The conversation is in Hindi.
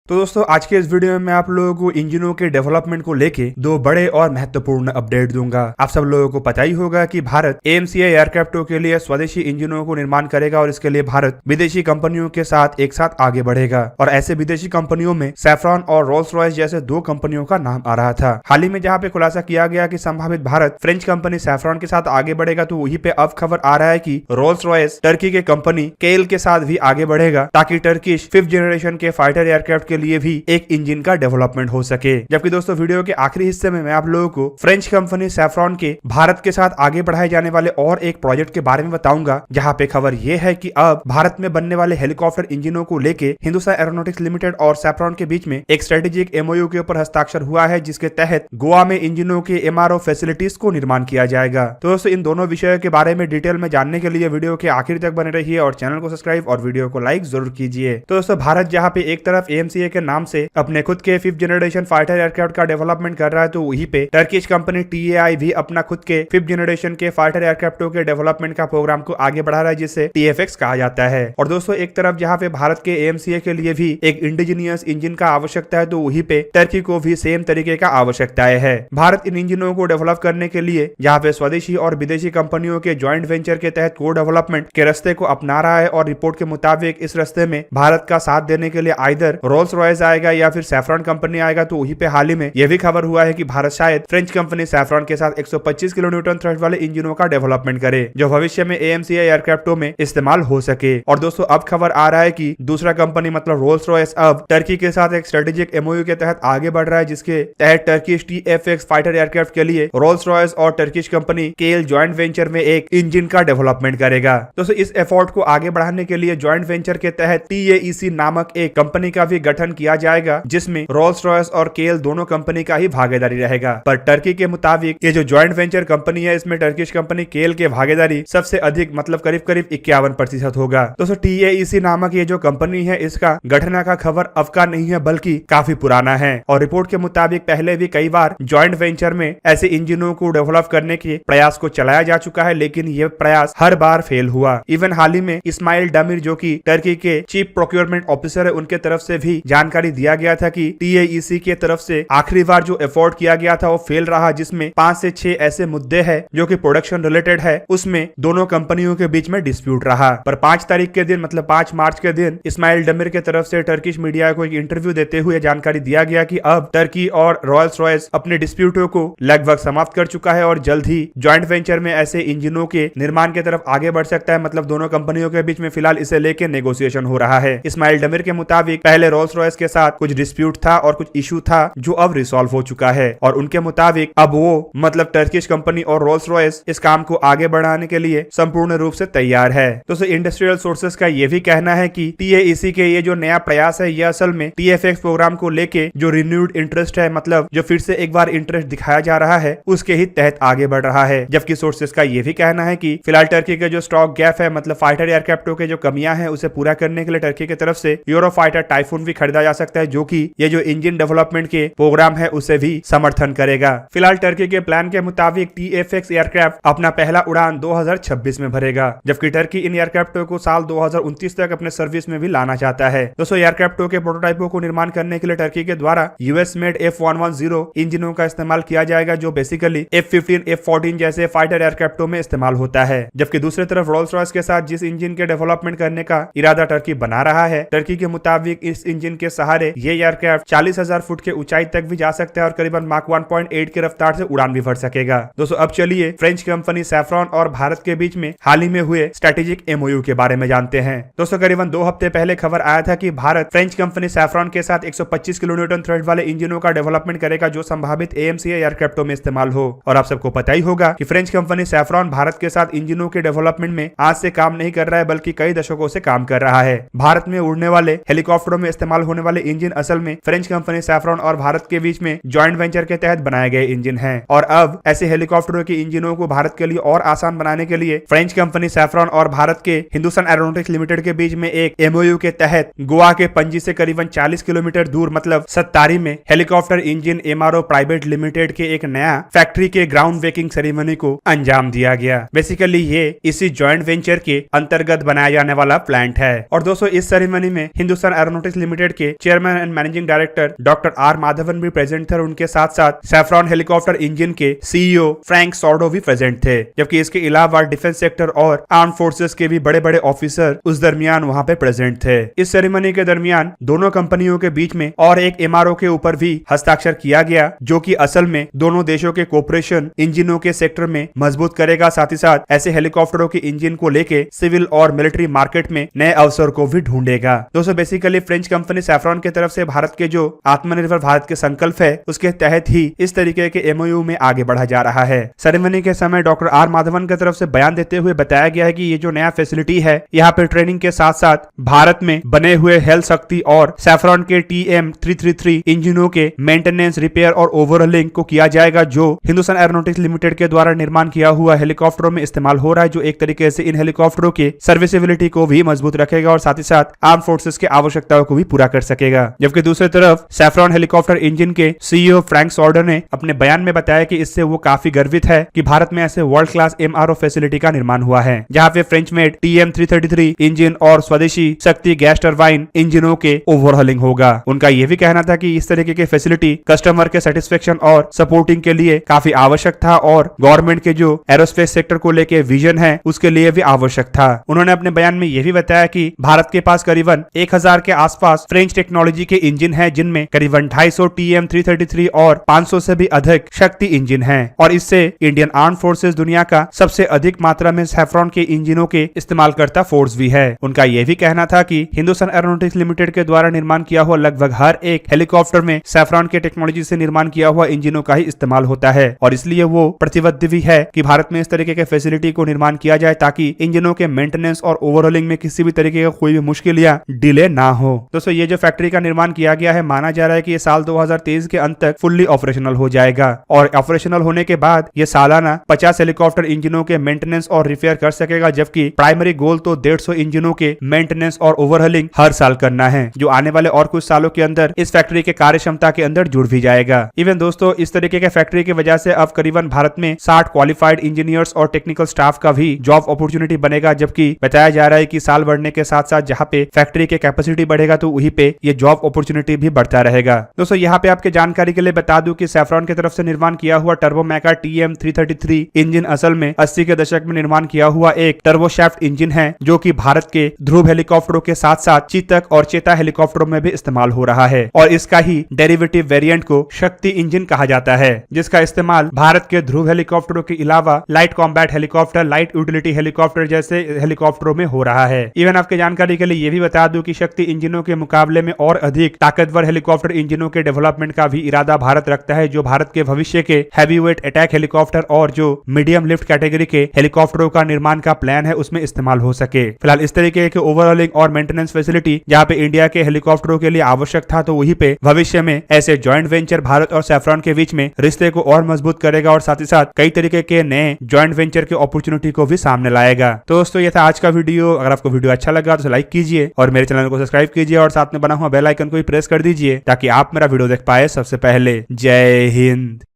तो दोस्तों आज के इस वीडियो में मैं आप लोगों को इंजनों के डेवलपमेंट को लेके दो बड़े और महत्वपूर्ण अपडेट दूंगा। आप सब लोगों को पता ही होगा कि भारत AMCA एयरक्राफ्टों के लिए स्वदेशी इंजनों को निर्माण करेगा और इसके लिए भारत विदेशी कंपनियों के साथ एक साथ आगे बढ़ेगा। और ऐसे विदेशी कंपनियों में सैफ्रॉन और रोल्स रॉयस जैसे दो कंपनियों का नाम आ रहा था। हाल ही में जहाँ पे खुलासा किया गया कि संभावित भारत फ्रेंच कंपनी सैफ्रॉन के साथ आगे बढ़ेगा, तो वहीं पे अब खबर आ रहा है कि रोल्स रॉयस टर्की के कंपनी केल के साथ भी आगे बढ़ेगा, ताकि टर्किश 5th जनरेशन के फाइटर एयरक्राफ्ट के लिए भी एक इंजन का डेवलपमेंट हो सके। जबकि दोस्तों वीडियो के आखिरी हिस्से में मैं आप लोगों को फ्रेंच कंपनी सैफ्रॉन के भारत के साथ आगे बढ़ाए जाने वाले और एक प्रोजेक्ट के बारे में बताऊंगा, जहां पे खबर यह है कि अब भारत में बनने वाले हेलीकॉप्टर इंजनों को लेके हिंदुस्तान एरोनॉटिक्स लिमिटेड और सैफ्रॉन के बीच में एक स्ट्रेटेजिक MOU के ऊपर हस्ताक्षर हुआ है, जिसके तहत गोवा में इंजनों के MRO फैसिलिटीज को निर्माण किया जाएगा। तो दोस्तों इन दोनों विषयों के बारे में डिटेल में जानने के लिए वीडियो के आखिर तक बने रहिए और चैनल को सब्सक्राइब और वीडियो को लाइक जरूर कीजिए। तो दोस्तों भारत जहाँ पे एक तरफ AMCA के नाम से अपने खुद के 5th जनरेशन फाइटर एयरक्राफ्ट का डेवलपमेंट कर रहा है, तो वहीं पे टर्किश कंपनी TAI भी अपना खुद के 5th जनरेशन के फाइटर एयरक्राफ्टों के डेवलपमेंट का प्रोग्राम को आगे बढ़ा रहा है, जिसे TFX कहा जाता है। और दोस्तों एक तरफ जहाँ पे भारत के AMCA के लिए भी एक इंडिजीनियस इंजन का आवश्यकता है, तो वहीं पे टर्की को भी सेम तरीके का आवश्यकताएं है। भारत इन इंजनों को डेवलप करने के लिए जहाँ पे स्वदेशी और विदेशी कंपनियों के ज्वाइंट वेंचर के तहत को डेवलपमेंट के रास्ते को अपना रहा है। और रिपोर्ट के मुताबिक इस रास्ते में भारत का साथ देने के लिए आइदर रोल्स रॉयस आएगा या फिर सैफ्रॉन कंपनी आएगा। तो वहीं पे हाल ही में यह भी खबर हुआ है कि भारत शायद फ्रेंच कंपनी सैफ्रॉन के साथ 125 किलोन्यूटन थ्रस्ट वाले इंजनों का डेवलपमेंट करे, जो भविष्य में AMCA एयरक्राफ्टों में इस्तेमाल हो सके। और दोस्तों अब खबर आ रहा है कि दूसरा कंपनी मतलब रोल्स रॉयस अब टर्की के साथ एक स्ट्रेटेजिक MOU के तहत आगे बढ़ रहा है, जिसके तहत टर्किश TFX फाइटर एयरक्राफ्ट के लिए रोल्स रॉयस और टर्किश कंपनी केल ज्वाइंट वेंचर में एक इंजन का डेवलपमेंट करेगा। दोस्तों इस एफर्ट को आगे बढ़ाने के लिए ज्वाइंट वेंचर के तहत TAEC नामक एक कंपनी का भी गठन किया जाएगा, जिसमें रोल्स रॉयस और केल दोनों कंपनी का ही भागीदारी रहेगा। पर टर्की के मुताबिक ये जो ज्वाइंट वेंचर कंपनी है, इसमें टर्किश कंपनी केल के भागीदारी सबसे अधिक मतलब करीब 51% होगा। दोस्तों TAEC नामक ये जो कंपनी है, इसका गठन का खबर अब का नहीं है बल्कि काफी पुराना है। और रिपोर्ट के मुताबिक पहले भी कई बार ज्वाइंट वेंचर में ऐसे इंजनों को डेवलप करने के प्रयास को चलाया जा चुका है, लेकिन यह प्रयास हर बार फेल हुआ। इवन हाल ही में इस्माइल डमीर जो कि टर्की के चीफ प्रोक्योरमेंट ऑफिसर है, उनके तरफ से भी जानकारी दिया गया था कि TAEC के तरफ से आखिरी बार जो एफर्ट किया गया था वो फेल रहा, जिसमें 5 से 6 ऐसे मुद्दे हैं जो कि प्रोडक्शन रिलेटेड है, उसमें दोनों कंपनियों के बीच में डिस्प्यूट रहा। पर 5 तारीख के दिन मतलब 5 मार्च के दिन इस्माइल डमीर के तरफ से टर्किश मीडिया को एक इंटरव्यू देते हुए जानकारी दिया गया कि अब टर्की और रोल्स रॉयस अपने डिस्प्यूटों को लगभग समाप्त कर चुका है और जल्द ही ज्वाइंट वेंचर में ऐसे इंजनों के निर्माण की तरफ आगे बढ़ सकता है। मतलब दोनों कंपनियों के बीच में फिलहाल इसे लेकर नेगोशिएशन हो रहा है। इस्माइल डमीर के मुताबिक पहले रोल्स रॉयस के साथ कुछ डिस्प्यूट था और कुछ इशू था जो अब रिसॉल्व हो चुका है, और उनके मुताबिक अब वो मतलब टर्किश कंपनी और रोल्स रॉयस इस काम को आगे बढ़ाने के लिए संपूर्ण रूप से तैयार है। दोस्तों इंडस्ट्रियल सोर्सेस का यह भी कहना है कि TAEC के ये जो नया प्रयास है, यह असल में TFX प्रोग्राम को लेके जो रिन्यूड इंटरेस्ट है, मतलब जो फिर से एक बार इंटरेस्ट दिखाया जा रहा है, उसके ही तहत आगे बढ़ रहा है। जबकि सोर्सेस का यह भी कहना है कि फिलहाल टर्की के जो स्टॉक गैप है, मतलब फाइटर एयरक्राफ्टों के जो कमियां हैं, उसे पूरा करने के लिए टर्की की तरफ से यूरोफाइटर टाइफून भी खरीदा जा सकता है, जो कि ये जो इंजन डेवलपमेंट के प्रोग्राम है उसे भी समर्थन करेगा। फिलहाल टर्की के प्लान के मुताबिक TFX एयरक्राफ्ट अपना पहला उड़ान 2026 में भरेगा, जबकि टर्की इन एयरक्राफ्टों को साल 2029 तक अपने सर्विस में भी लाना चाहता है। दोस्तों एयरक्राफ्टों के प्रोटोटाइपों को निर्माण करने के लिए टर्की के द्वारा US मेड F110 इंजनों का इस्तेमाल किया जाएगा, जो बेसिकली F-15, F-14 जैसे फाइटर एयरक्राफ्टों में इस्तेमाल होता है। जबकि दूसरी तरफ रोल्स रॉयस के साथ जिस इंजन के डेवलपमेंट करने का इरादा टर्की बना रहा है, टर्की के मुताबिक इस इंजन के सहारे ये एयरक्राफ्ट 40,000 फुट के ऊंचाई तक भी जा सकता है और करीबन माक 1.8 की रफ्तार से उड़ान भी भर सकेगा। दोस्तों अब चलिए फ्रेंच कंपनी सैफ्रॉन और भारत के बीच में हाल ही में हुए स्ट्रेटेजिक MOU के बारे में जानते हैं। दोस्तों करीबन 2 हफ्ते पहले खबर आया था कि भारत फ्रेंच कंपनी सैफ्रॉन के साथ 125 किलोन्यूटन थ्रस्ट वाले इंजनों का डेवलपमेंट करेगा, जो संभावित AMCA एयरक्राफ्टों में इस्तेमाल हो। और आप सबको पता ही होगा कि फ्रेंच कंपनी सैफ्रॉन भारत के साथ इंजनों के डेवलपमेंट में आज से काम नहीं कर रहा है, बल्कि कई दशकों से काम कर रहा है। भारत में उड़ने वाले हेलीकॉप्टरों में इस्तेमाल होने वाले इंजन असल में फ्रेंच कंपनी सैफ्रॉन और भारत के बीच में ज्वाइंट वेंचर के तहत बनाए गए इंजन हैं। और अब ऐसे हेलीकॉप्टरों के इंजनों को भारत के लिए और आसान बनाने के लिए फ्रेंच कंपनी सैफ्रॉन और भारत के हिंदुस्तान एरोनॉटिक्स लिमिटेड के बीच में एक MOU के तहत गोवा के पणजी से करीबन 40 किलोमीटर दूर मतलब सत्तारी में helicopter engine MRO private limited के एक नया फैक्ट्री के ग्राउंड ब्रेकिंग सेरेमनी को अंजाम दिया गया। बेसिकली ये इसी ज्वाइंट वेंचर के अंतर्गत बनाया जाने वाला प्लांट है। और दोस्तों इस सेरेमनी में हिंदुस्तान एरोनॉटिक्स लिमिटेड के chairman and managing director doctor R Madhavan भी प्रेजेंट थे और उनके साथ साथ सैफ्रॉन हेलीकॉप्टर इंजन के सीईओ फ्रैंक सॉर्डो भी प्रेजेंट थे। जबकि इसके अलावा डिफेंस सेक्टर और आर्म फोर्सेस के भी बड़े बड़े ऑफिसर उस दरमियान वहां पे प्रेजेंट थे। इस सेरेमनी के दरमियान दोनों कंपनियों के बीच में और एक एमआरओ के ऊपर भी हस्ताक्षर किया गया, जो कि असल में दोनों देशों के कोऑपरेशन इंजनों के सेक्टर में मजबूत करेगा, साथ ही साथ ऐसे हेलीकॉप्टरों के इंजन को लेके सिविल और मिलिट्री मार्केट में नए अवसर को भी ढूंढेगा। दोस्तों बेसिकली फ्रेंच कंपनी सैफ्रॉन की तरफ से भारत के जो आत्मनिर्भर भारत के संकल्प है उसके तहत ही इस तरीके के एमओयू में आगे बढ़ा जा रहा है। सेरेमनी के समय डॉक्टर आर माधवन की तरफ से बयान देते हुए बताया गया है कि ये जो नया फैसिलिटी है यहाँ पे ट्रेनिंग के साथ साथ भारत में बने हुए हेल शक्ति और सैफ्रॉन के TM333 इंजनों के मेंटेनेंस, रिपेयर और ओवरहॉलिंग को किया जाएगा, जो हिंदुस्तान एरोनॉटिक्स लिमिटेड के द्वारा निर्माण किया हुआ हेलीकॉप्टरों में इस्तेमाल हो रहा है, जो एक तरीके से इन हेलीकॉप्टरों के सर्विसेबिलिटी को भी मजबूत रखेगा और साथ ही साथ आर्म फोर्सेस की आवश्यकताओं को भी पूरा कर सकेगा। जबकि दूसरी तरफ सैफ्रॉन हेलीकॉप्टर इंजन के सीईओ फ्रैंक सॉर्डो ने अपने बयान में बताया कि इससे वो काफी गर्वित है कि भारत में ऐसे वर्ल्ड क्लास एमआरओ फैसिलिटी का निर्माण हुआ है, जहां पे फ्रेंच मेड TM333 इंजन और स्वदेशी शक्ति गैस टरबाइन इंजनों के ओवरहॉलिंग होगा। उनका यह भी कहना था कि इस तरीके की फैसिलिटी कस्टमर के सेटिस्फेक्शन और सपोर्टिंग के लिए काफी आवश्यक था और गवर्नमेंट के जो एरोस्पेस सेक्टर को लेके विजन है उसके लिए भी आवश्यक था। उन्होंने अपने बयान में यह भी बताया कि भारत के पास करीबन 1000 के आसपास फ्रेंच टेक्नोलॉजी के इंजन है, जिनमें करीबन 250 TM333 और 500 से भी अधिक शक्ति इंजन है और इससे इंडियन आर्म फोर्सेस दुनिया का सबसे अधिक मात्रा में सैफ्रॉन के इंजनों के इस्तेमाल करता फोर्स भी है। उनका यह भी कहना था कि हिंदुस्तान एरोनॉटिक्स लिमिटेड के द्वारा निर्माण किया हुआ लगभग हर एक हेलीकॉप्टर में सैफ्रॉन के टेक्नोलॉजी से निर्माण किया हुआ इंजनों का ही इस्तेमाल होता है और इसलिए वो प्रतिबद्ध भी है कि भारत में इस तरीके के फैसिलिटी को निर्माण किया जाए ताकि इंजनों के मेंटेनेंस और ओवरऑलिंग में किसी भी तरीके का कोई भी मुश्किल या डिले ना हो। दोस्तों ये जो फैक्ट्री का निर्माण किया गया है, माना जा रहा है कि ये साल 2023 के अंत तक फुल्ली ऑपरेशनल हो जाएगा और ऑपरेशनल होने के बाद ये सालाना 50 हेलीकॉप्टर इंजनों के मेंटेनेंस और रिपेयर कर सकेगा, जबकि प्राइमरी गोल तो 150 इंजनों के मेंटेनेंस और ओवरहॉलिंग हर साल करना है, जो आने वाले और कुछ सालों के अंदर इस फैक्ट्री के कार्य क्षमता के अंदर जुड़ भी जाएगा। इवन दोस्तों इस तरीके के फैक्ट्री की वजह से अब करीबन भारत में 60 क्वालिफाइड इंजीनियर्स और टेक्निकल स्टाफ का भी जॉब अपॉर्चुनिटी बनेगा, जबकि बताया जा रहा है कि साल बढ़ने के साथ साथ जहाँ पे फैक्ट्री के कैपेसिटी बढ़ेगा तो वहीं पे ये जॉब अपॉर्चुनिटी भी बढ़ता रहेगा। दोस्तों यहाँ पे आपके जानकारी के लिए बता दूं कि सैफ्रॉन की तरफ से निर्माण किया हुआ टर्बोमैका TM333 इंजन असल में 80 के दशक में निर्माण किया हुआ एक टर्बोशाफ्ट इंजन है, जो कि भारत के ध्रुव हेलीकॉप्टरों के साथ साथ चीतक और चेता हेलीकॉप्टरों में भी इस्तेमाल हो रहा है और इसका ही डेरिवेटिव वेरिएंट को शक्ति इंजन कहा जाता है, जिसका इस्तेमाल भारत के ध्रुव हेलीकॉप्टरों के अलावा light combat helicopter, light utility helicopter जैसे हेलीकॉप्टरों में हो रहा है। इवन आपके जानकारी के लिए ये भी बता दूं कि शक्ति इंजनों के मुकाबले में और अधिक ताकतवर हेलीकॉप्टर इंजनों के डेवलपमेंट का भी इरादा भारत रखता है, जो भारत के भविष्य के हैवीवेट अटैक हेलीकॉप्टर और जो मीडियम लिफ्ट कैटेगरी के हेलीकॉप्टरों का निर्माण का प्लान है उसमें इस्तेमाल हो सके। फिलहाल इस तरीके के ओवरऑलिंग और मेंटेनेंस फैसिलिटी जहाँ पे इंडिया के हेलीकॉप्टरों के लिए आवश्यक था, तो वहीं पे भविष्य में ऐसे जॉइंट वेंचर भारत और सैफ्रॉन के बीच में रिश्ते को और मजबूत करेगा और साथ ही साथ कई तरीके के नए जॉइंट वेंचर के अपॉर्चुनिटी को भी सामने लाएगा। तो दोस्तों ये था आज का वीडियो। अगर आपको वीडियो अच्छा लगा तो लाइक कीजिए और मेरे चैनल को सब्सक्राइब कीजिए और साथ में बना हुआ बेल आइकन को भी प्रेस कर दीजिए ताकि आप मेरा वीडियो देख पाए सबसे पहले। जय हिंद।